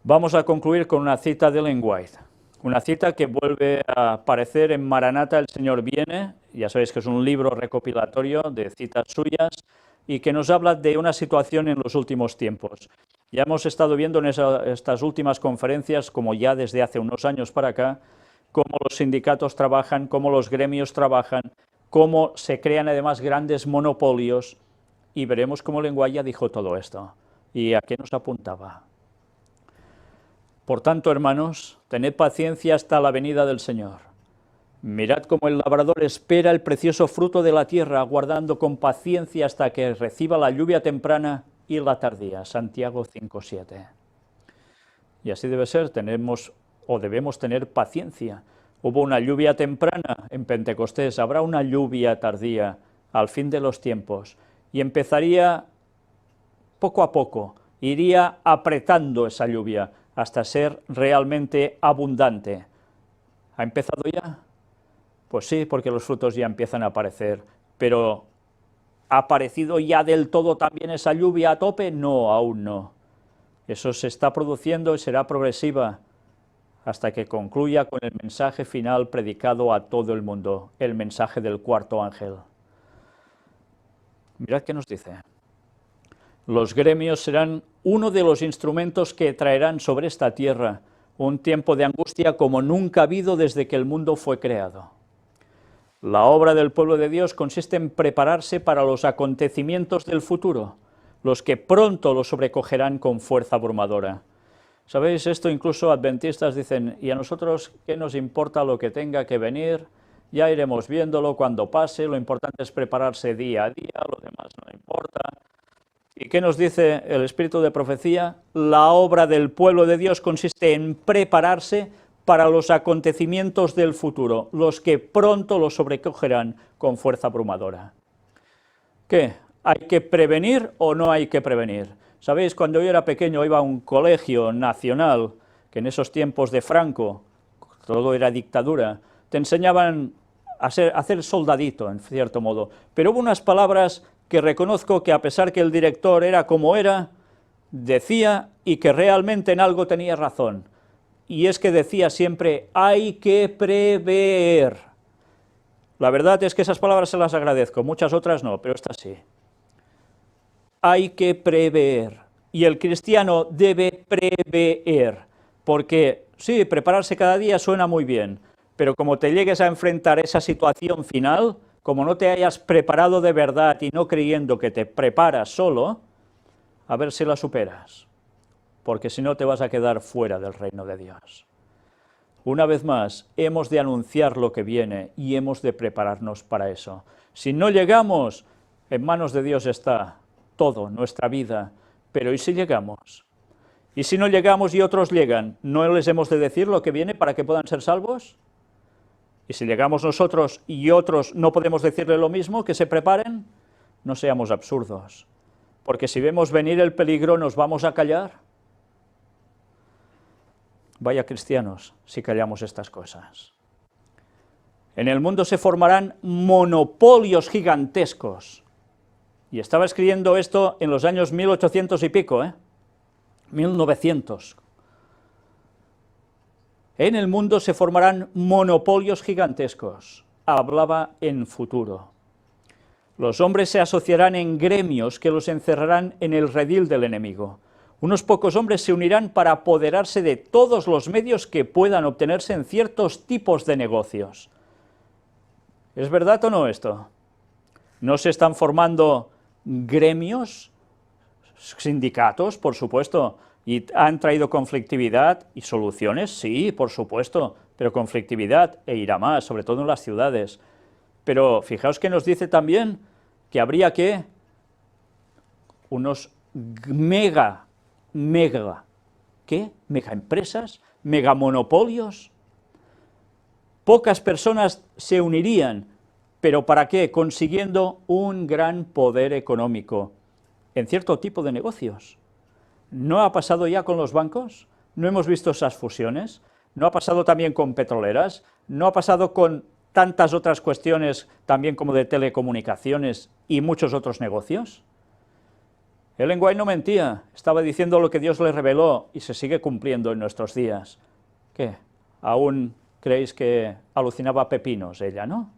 Vamos a concluir con una cita de Ellen White, una cita que vuelve a aparecer en Maranata, el Señor viene. Ya sabéis que es un libro recopilatorio de citas suyas y que nos habla de una situación en los últimos tiempos. Ya hemos estado viendo en estas últimas conferencias, como ya desde hace unos años para acá, cómo los sindicatos trabajan, cómo los gremios trabajan, cómo se crean además grandes monopolios, y veremos cómo Ellen White ya dijo todo esto. ¿Y a qué nos apuntaba? Por tanto, hermanos, tened paciencia hasta la venida del Señor. Mirad cómo el labrador espera el precioso fruto de la tierra, aguardando con paciencia hasta que reciba la lluvia temprana y la tardía. Santiago 5:7. Y así debe ser, debemos tener paciencia. Hubo una lluvia temprana en Pentecostés, habrá una lluvia tardía al fin de los tiempos, y empezaría poco a poco, iría apretando esa lluvia hasta ser realmente abundante. ¿Ha empezado ya? Pues sí, porque los frutos ya empiezan a aparecer, pero ¿ha aparecido ya del todo también esa lluvia a tope? No, aún no. Eso se está produciendo y será progresiva hasta que concluya con el mensaje final predicado a todo el mundo, el mensaje del cuarto ángel. Mirad qué nos dice. Los gremios serán uno de los instrumentos que traerán sobre esta tierra un tiempo de angustia como nunca ha habido desde que el mundo fue creado. La obra del pueblo de Dios consiste en prepararse para los acontecimientos del futuro, los que pronto lo sobrecogerán con fuerza abrumadora. ¿Sabéis? Esto incluso adventistas dicen, ¿y a nosotros qué nos importa lo que tenga que venir? Ya iremos viéndolo cuando pase, lo importante es prepararse día a día, lo demás no importa. ¿Y qué nos dice el espíritu de profecía? La obra del pueblo de Dios consiste en prepararse para los acontecimientos del futuro, los que pronto lo sobrecogerán con fuerza abrumadora. ¿Qué? ¿Hay que prevenir o no hay que prevenir? ¿Sabéis? Cuando yo era pequeño iba a un colegio nacional, que en esos tiempos de Franco, todo era dictadura, te enseñaban a hacer soldadito, en cierto modo, pero hubo unas palabras que reconozco que a pesar que el director era como era, decía y que realmente en algo tenía razón, y es que decía siempre, hay que prever. La verdad es que esas palabras se las agradezco, muchas otras no, pero esta sí. Hay que prever, y el cristiano debe prever, porque sí, prepararse cada día suena muy bien, pero como te llegues a enfrentar esa situación final, como no te hayas preparado de verdad y no creyendo que te preparas solo, a ver si la superas, porque si no te vas a quedar fuera del reino de Dios. Una vez más, hemos de anunciar lo que viene y hemos de prepararnos para eso. Si no llegamos, en manos de Dios está todo, nuestra vida, pero ¿y si llegamos? ¿Y si no llegamos y otros llegan? ¿No les hemos de decir lo que viene para que puedan ser salvos? Y si llegamos nosotros y otros no podemos decirle lo mismo, que se preparen, no seamos absurdos, porque si vemos venir el peligro, ¿nos vamos a callar? Vaya cristianos si callamos estas cosas. En el mundo se formarán monopolios gigantescos, y estaba escribiendo esto en los años 1800 y pico, 1900. En el mundo se formarán monopolios gigantescos. Hablaba en futuro. Los hombres se asociarán en gremios que los encerrarán en el redil del enemigo. Unos pocos hombres se unirán para apoderarse de todos los medios que puedan obtenerse en ciertos tipos de negocios. ¿Es verdad o no esto? ¿No se están formando gremios, sindicatos, por supuesto, y han traído conflictividad y soluciones? Sí, por supuesto, pero conflictividad e irá más, sobre todo en las ciudades. Pero fijaos que nos dice también que habría unos mega empresas, megamonopolios. Pocas personas se unirían, pero ¿para qué? Consiguiendo un gran poder económico en cierto tipo de negocios. ¿No ha pasado ya con los bancos? ¿No hemos visto esas fusiones? ¿No ha pasado también con petroleras? ¿No ha pasado con tantas otras cuestiones también como de telecomunicaciones y muchos otros negocios? Ellen White no mentía, estaba diciendo lo que Dios le reveló y se sigue cumpliendo en nuestros días. ¿Qué? ¿Aún creéis que alucinaba pepinos ella, no?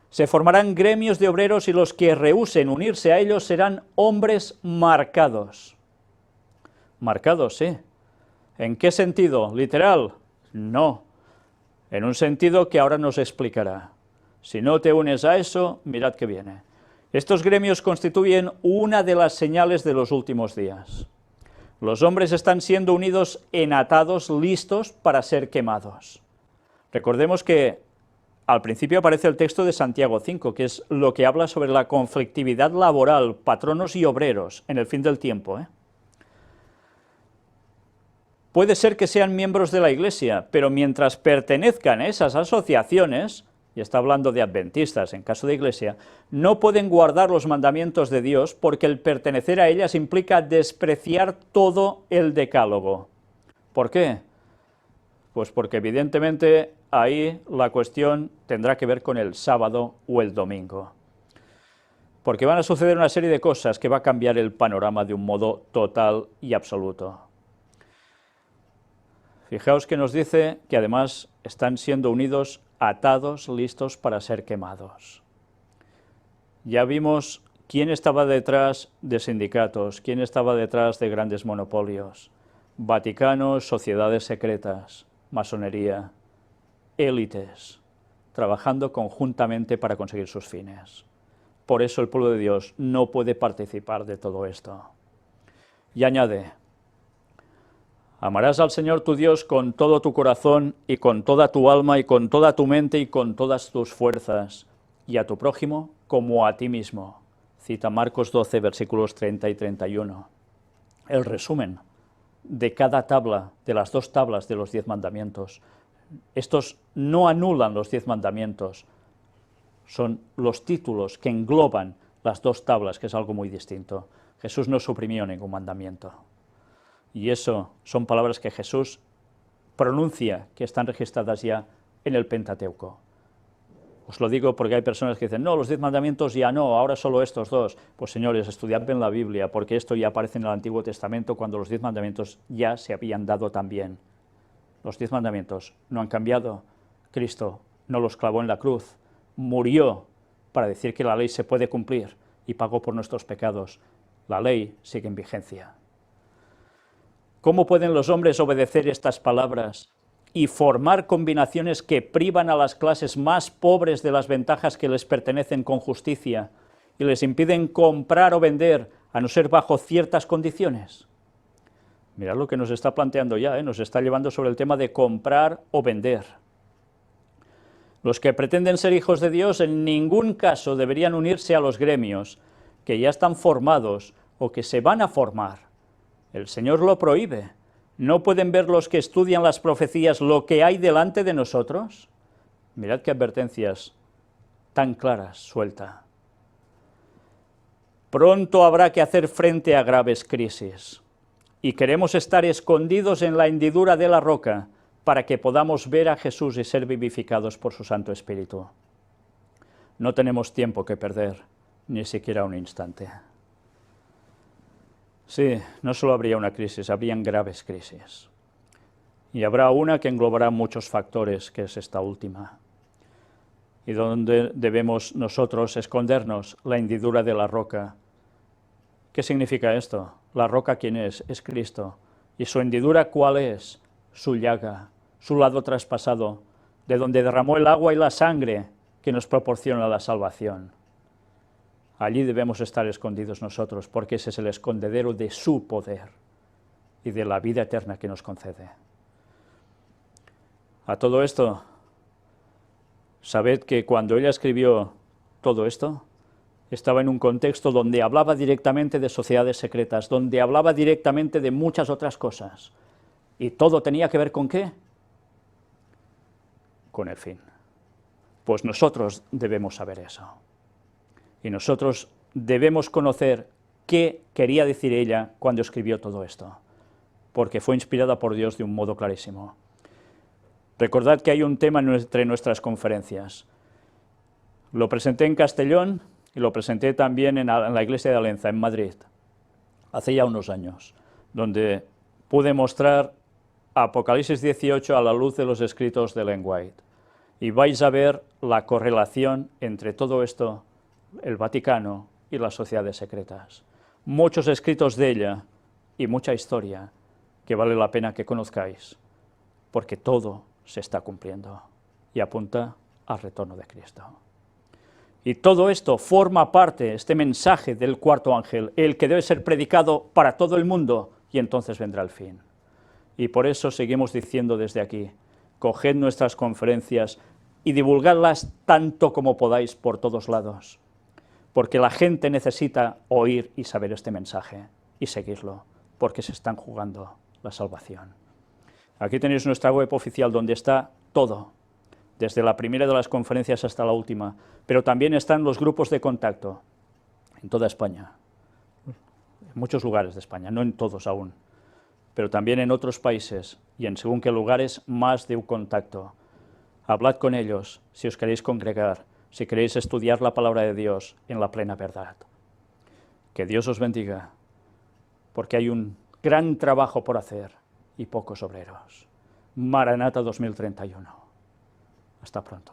Se formarán gremios de obreros y los que rehúsen unirse a ellos serán hombres marcados. Marcados, sí. ¿En qué sentido? ¿Literal? No. En un sentido que ahora nos explicará. Si no te unes a eso, mirad que viene. Estos gremios constituyen una de las señales de los últimos días. Los hombres están siendo unidos en atados listos para ser quemados. Recordemos que al principio aparece el texto de Santiago 5, que es lo que habla sobre la conflictividad laboral, patronos y obreros, en el fin del tiempo. Puede ser que sean miembros de la Iglesia, pero mientras pertenezcan a esas asociaciones, y está hablando de adventistas en caso de Iglesia, no pueden guardar los mandamientos de Dios porque el pertenecer a ellas implica despreciar todo el decálogo. ¿Por qué? Pues porque evidentemente ahí la cuestión tendrá que ver con el sábado o el domingo. Porque van a suceder una serie de cosas que va a cambiar el panorama de un modo total y absoluto. Fijaos que nos dice que además están siendo unidos, atados, listos para ser quemados. Ya vimos quién estaba detrás de sindicatos, quién estaba detrás de grandes monopolios, Vaticanos, sociedades secretas, masonería, élites, trabajando conjuntamente para conseguir sus fines. Por eso el pueblo de Dios no puede participar de todo esto. Y añade: amarás al Señor tu Dios con todo tu corazón y con toda tu alma y con toda tu mente y con todas tus fuerzas, y a tu prójimo como a ti mismo. Cita Marcos 12, versículos 30 y 31. El resumen de cada tabla, de las 2 tablas de los 10 mandamientos. Estos no anulan los 10 mandamientos, son los títulos que engloban las 2 tablas, que es algo muy distinto. Jesús no suprimió ningún mandamiento. Y eso son palabras que Jesús pronuncia, que están registradas ya en el Pentateuco. Os lo digo porque hay personas que dicen, no, los 10 mandamientos ya no, ahora solo estos 2. Pues señores, estudiad en la Biblia, porque esto ya aparece en el Antiguo Testamento cuando los 10 mandamientos ya se habían dado también. Los 10 mandamientos no han cambiado. Cristo no los clavó en la cruz, murió para decir que la ley se puede cumplir y pagó por nuestros pecados. La ley sigue en vigencia. ¿Cómo pueden los hombres obedecer estas palabras y formar combinaciones que privan a las clases más pobres de las ventajas que les pertenecen con justicia y les impiden comprar o vender, a no ser bajo ciertas condiciones? Mirad lo que nos está planteando ya, nos está llevando sobre el tema de comprar o vender. Los que pretenden ser hijos de Dios en ningún caso deberían unirse a los gremios que ya están formados o que se van a formar. El Señor lo prohíbe. ¿No pueden ver los que estudian las profecías lo que hay delante de nosotros? Mirad qué advertencias tan claras suelta. Pronto habrá que hacer frente a graves crisis, y queremos estar escondidos en la hendidura de la roca para que podamos ver a Jesús y ser vivificados por su Santo Espíritu. No tenemos tiempo que perder, ni siquiera un instante. Sí, no solo habría una crisis, habrían graves crisis. Y habrá una que englobará muchos factores, que es esta última. Y donde debemos nosotros escondernos, la hendidura de la roca. ¿Qué significa esto? La roca, ¿quién es? Es Cristo. ¿Y su hendidura cuál es? Su llaga, su lado traspasado, de donde derramó el agua y la sangre que nos proporciona la salvación. Allí debemos estar escondidos nosotros, porque ese es el escondedero de su poder y de la vida eterna que nos concede. A todo esto, sabed que cuando ella escribió todo esto, estaba en un contexto donde hablaba directamente de sociedades secretas, donde hablaba directamente de muchas otras cosas. ¿Y todo tenía que ver con qué? Con el fin. Pues nosotros debemos saber eso. Y nosotros debemos conocer qué quería decir ella cuando escribió todo esto, porque fue inspirada por Dios de un modo clarísimo. Recordad que hay un tema entre nuestras conferencias. Lo presenté en Castellón y lo presenté también en la iglesia de Alenza, en Madrid, hace ya unos años, donde pude mostrar Apocalipsis 18 a la luz de los escritos de Ellen White. Y vais a ver la correlación entre todo esto, el Vaticano y las sociedades secretas. Muchos escritos de ella y mucha historia que vale la pena que conozcáis, porque todo se está cumpliendo y apunta al retorno de Cristo. Y todo esto forma parte, este mensaje del cuarto ángel, el que debe ser predicado para todo el mundo, y entonces vendrá el fin. Y por eso seguimos diciendo desde aquí, coged nuestras conferencias y divulgadlas tanto como podáis por todos lados, porque la gente necesita oír y saber este mensaje y seguirlo, porque se están jugando la salvación. Aquí tenéis nuestra web oficial donde está todo, desde la primera de las conferencias hasta la última, pero también están los grupos de contacto en toda España, en muchos lugares de España, no en todos aún, pero también en otros países y en según qué lugares más de un contacto. Hablad con ellos si os queréis congregar, si queréis estudiar la palabra de Dios en la plena verdad. Que Dios os bendiga, porque hay un gran trabajo por hacer y pocos obreros. Maranata 2031. Hasta pronto.